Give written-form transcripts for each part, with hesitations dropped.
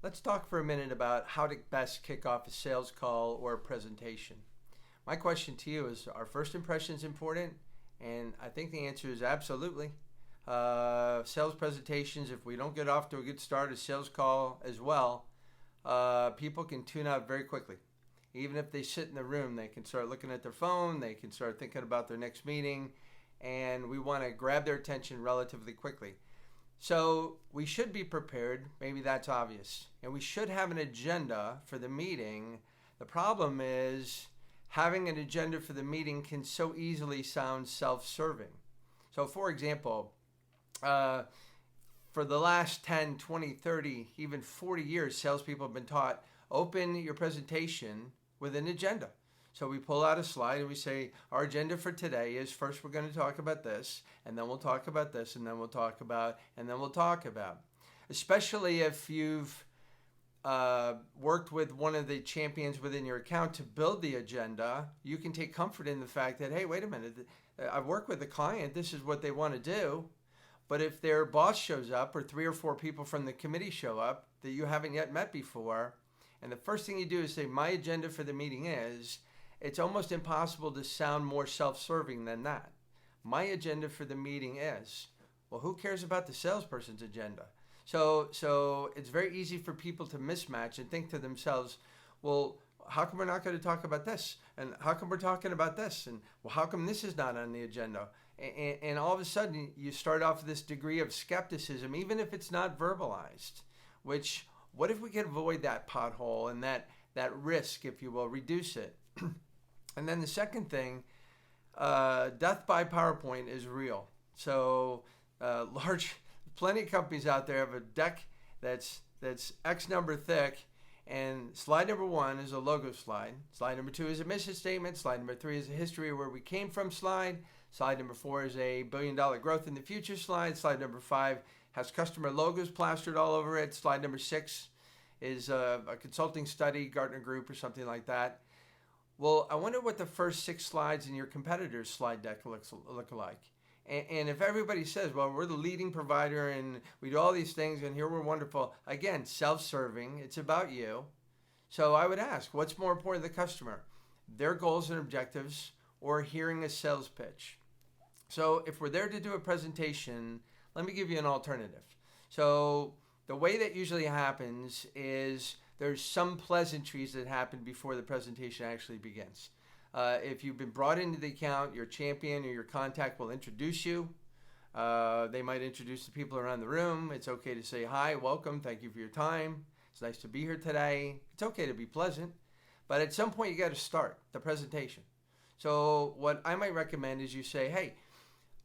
Let's talk for a minute about how to best kick off a sales call or a presentation. My question to you is, are first impressions important? And I think the answer is absolutely. Sales presentations, if we don't get off to a good start, a sales call as well, people can tune out very quickly. Even if they sit in the room, they can start looking at their phone, they can start thinking about their next meeting, and we want to grab their attention relatively quickly. So we should be prepared, maybe that's obvious, and we should have an agenda for the meeting. The problem is having an agenda for the meeting can so easily sound self-serving. So for example, for the last 10, 20, 30, even 40 years, salespeople have been taught, open your presentation with an agenda. So we pull out a slide and we say, our agenda for today is first we're going to talk about this, and then we'll talk about this, and then we'll talk about, and then we'll talk about. Especially if you've worked with one of the champions within your account to build the agenda, you can take comfort in the fact that, hey, wait a minute, I've worked with the client, this is what they want to do. But if their boss shows up or 3 or 4 people from the committee show up that you haven't yet met before, and the first thing you do is say, my agenda for the meeting is, it's almost impossible to sound more self-serving than that. My agenda for the meeting is, well, who cares about the salesperson's agenda? So it's very easy for people to mismatch and think to themselves, well, how come we're not going to talk about this? And how come we're talking about this? And well, how come this is not on the agenda? And all of a sudden, you start off with this degree of skepticism, even if it's not verbalized, which, what if we could avoid that pothole and that risk, if you will, reduce it? And then the second thing, death by PowerPoint is real. So plenty of companies out there have a deck that's X number thick, and slide number 1 is a logo slide. Slide number 2 is a mission statement. Slide number 3 is a history of where we came from slide. Slide number 4 is a $1 billion growth in the future slide. Slide number 5 has customer logos plastered all over it. Slide number 6 is a consulting study, Gartner Group or something like that. Well, I wonder what the first 6 slides in your competitor's slide deck look like. And if everybody says, well, we're the leading provider and we do all these things and here we're wonderful, again, self-serving, it's about you. So I would ask, what's more important to the customer? Their goals and objectives or hearing a sales pitch? So if we're there to do a presentation, let me give you an alternative. So the way that usually happens is there's some pleasantries that happen before the presentation actually begins. If you've been brought into the account, your champion or your contact will introduce you. They might introduce the people around the room. It's okay to say, hi, welcome, thank you for your time. It's nice to be here today. It's okay to be pleasant. But at some point, you got to start the presentation. So what I might recommend is you say, hey,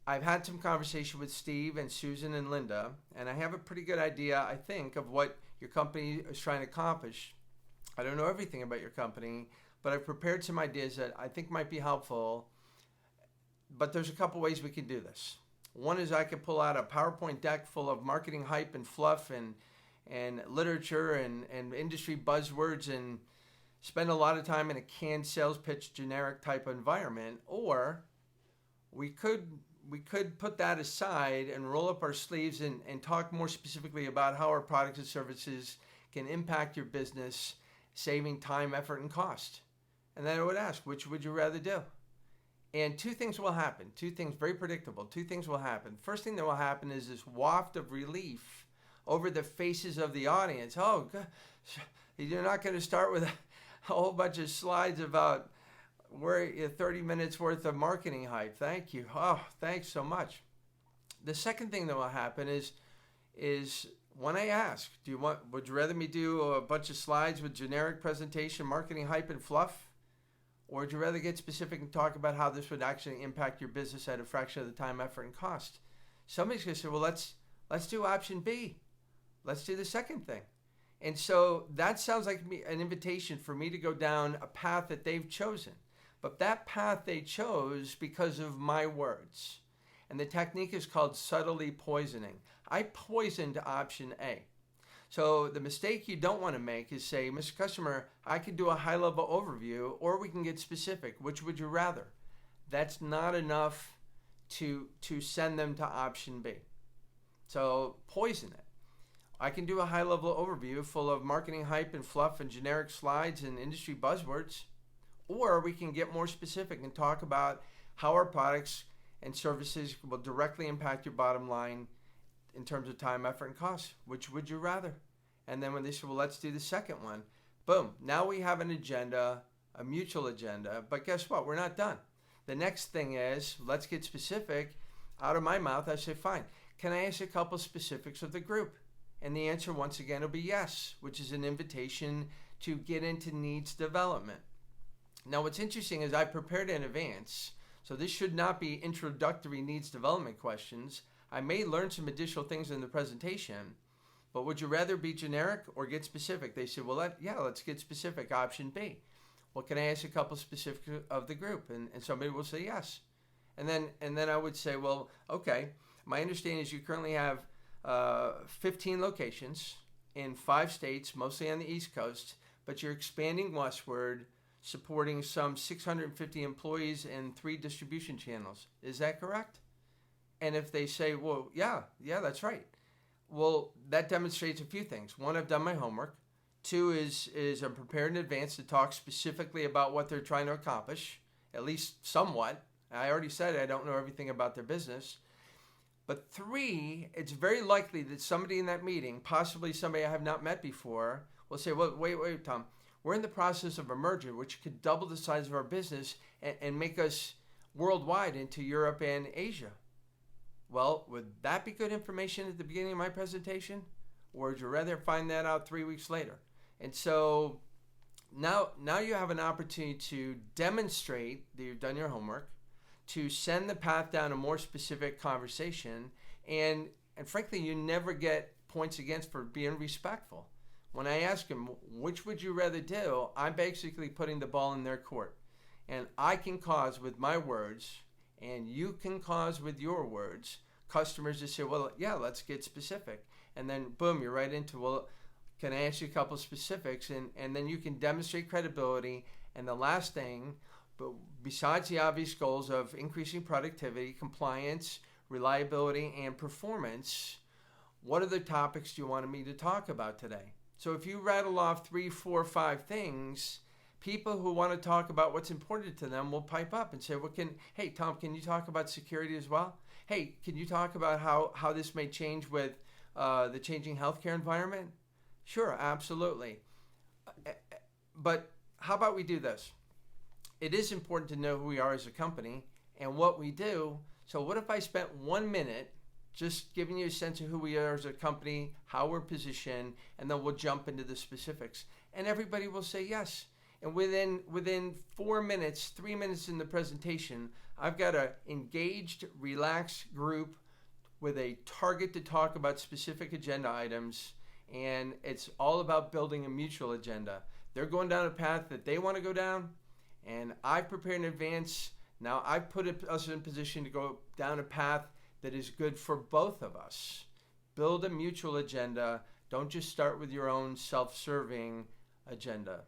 I've had some conversation with Steve and Susan and Linda, and I have a pretty good idea, I think, of what your company is trying to accomplish. I don't know everything about your company, but I've prepared some ideas that I think might be helpful. But there's a couple ways we can do this. One is I could pull out a PowerPoint deck full of marketing hype and fluff and literature and industry buzzwords and spend a lot of time in a canned sales pitch generic type of environment. Or we could put that aside and roll up our sleeves and talk more specifically about how our products and services can impact your business, saving time, effort, and cost. And then I would ask, which would you rather do? And 2 things will happen. 2 things, very predictable. 2 things will happen. First thing that will happen is this waft of relief over the faces of the audience. Oh, God, you're not going to start with a whole bunch of slides about we're 30 minutes worth of marketing hype. Thank you. Oh, thanks so much. The second thing that will happen is when I ask, would you rather me do a bunch of slides with generic presentation, marketing hype and fluff? Or would you rather get specific and talk about how this would actually impact your business at a fraction of the time, effort, and cost? Somebody's going to say, well, let's do option B. Let's do the second thing. And so that sounds like an invitation for me to go down a path that they've chosen. But that path they chose because of my words. And the technique is called subtly poisoning. I poisoned option A. So the mistake you don't want to make is say, Mr. Customer, I could do a high-level overview, or we can get specific. Which would you rather? That's not enough to send them to option B. So poison it. I can do a high-level overview full of marketing hype and fluff and generic slides and industry buzzwords. Or we can get more specific and talk about how our products and services will directly impact your bottom line in terms of time, effort, and cost. Which would you rather? And then when they say, well, let's do the second one. Boom. Now we have an agenda, a mutual agenda. But guess what? We're not done. The next thing is, let's get specific. Out of my mouth, I say, fine. Can I ask a couple specifics of the group? And the answer, once again, will be yes, which is an invitation to get into needs development. Now, what's interesting is I prepared in advance. So this should not be introductory needs development questions. I may learn some additional things in the presentation, but would you rather be generic or get specific? They said, well, let's get specific, option B. Well, can I ask a couple specifics of the group? And somebody will say yes. And then I would say, well, okay, my understanding is you currently have 15 locations in 5 states, mostly on the East Coast, but you're expanding westward, supporting some 650 employees and 3 distribution channels. Is that correct? And if they say, well, yeah, that's right. Well, that demonstrates a few things. 1, I've done my homework. 2 is I'm prepared in advance to talk specifically about what they're trying to accomplish, at least somewhat. I already said I don't know everything about their business. But 3, it's very likely that somebody in that meeting, possibly somebody I have not met before, will say, well, wait, Tom. We're in the process of a merger, which could double the size of our business and make us worldwide into Europe and Asia. Well, would that be good information at the beginning of my presentation? Or would you rather find that out 3 weeks later? And so now you have an opportunity to demonstrate that you've done your homework, to send the path down a more specific conversation, and frankly, you never get points against for being respectful. When I ask them, which would you rather do, I'm basically putting the ball in their court. And I can cause with my words, and you can cause with your words, customers to say, well, yeah, let's get specific. And then, boom, you're right into, well, can I ask you a couple specifics? And then you can demonstrate credibility. And the last thing, but besides the obvious goals of increasing productivity, compliance, reliability, and performance, what other topics do you want me to talk about today? So if you rattle off 3, 4, 5 things, people who want to talk about what's important to them will pipe up and say, well, hey, Tom, can you talk about security as well? Hey, can you talk about how this may change with the changing healthcare environment? Sure, absolutely. But how about we do this? It is important to know who we are as a company and what we do. So what if I spent 1 minute just giving you a sense of who we are as a company, how we're positioned, and then we'll jump into the specifics. And everybody will say yes. And within 4 minutes, 3 minutes in the presentation, I've got an engaged, relaxed group with a target to talk about specific agenda items. And it's all about building a mutual agenda. They're going down a path that they want to go down, and I've prepared in advance. Now I've put us in position to go down a path that is good for both of us. Build a mutual agenda. Don't just start with your own self-serving agenda.